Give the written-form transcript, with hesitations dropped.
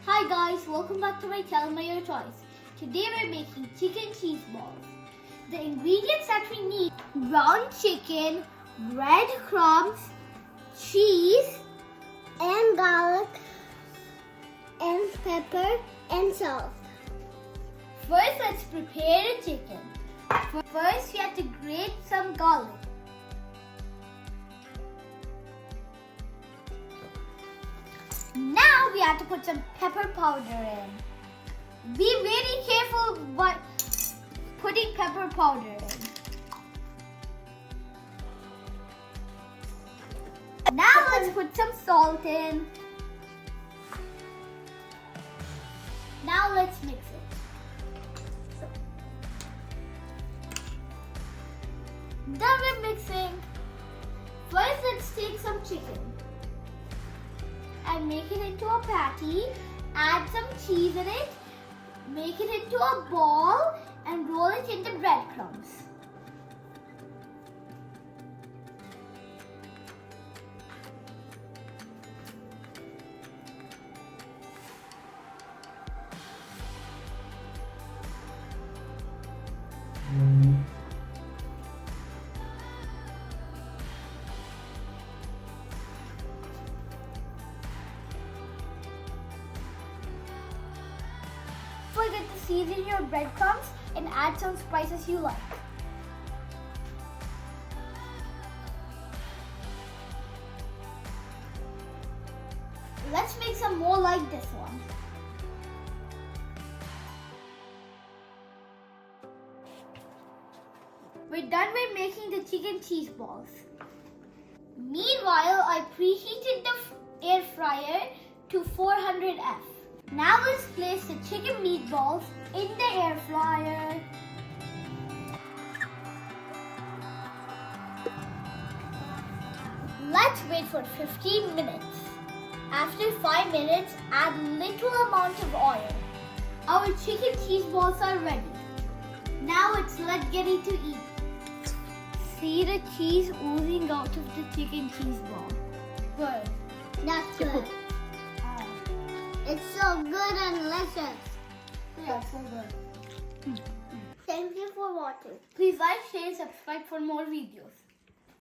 Hi guys, welcome back to my channel, Your Choice. Today we're making chicken cheese balls. The ingredients that we need: ground chicken, breadcrumbs, cheese, and garlic and pepper and salt. First, let's prepare the chicken. First, we have to grate some garlic. Now we have to put some pepper powder in. Be very careful but putting pepper powder in. Now let's put some salt in. Now let's mix it. Done with mixing. First, let's take some chicken and make it into a patty. Add some cheese in it. Make it into a ball and roll it into breadcrumbs. Don't forget to season your breadcrumbs and add some spices you like. Let's make some more like this one. We're done with making the chicken cheese balls. Meanwhile, I preheated the air fryer to 400F. Now let's place the chicken meatballs in the air fryer. Let's wait for 15 minutes. After 5 minutes, add little amount of oil. Our chicken cheese balls are ready. Now let's get it to eat. See the cheese oozing out of the chicken cheese ball. Good. That's good. It's so good and delicious. Yeah, so good. Thank you for watching. Please like, share, and subscribe for more videos.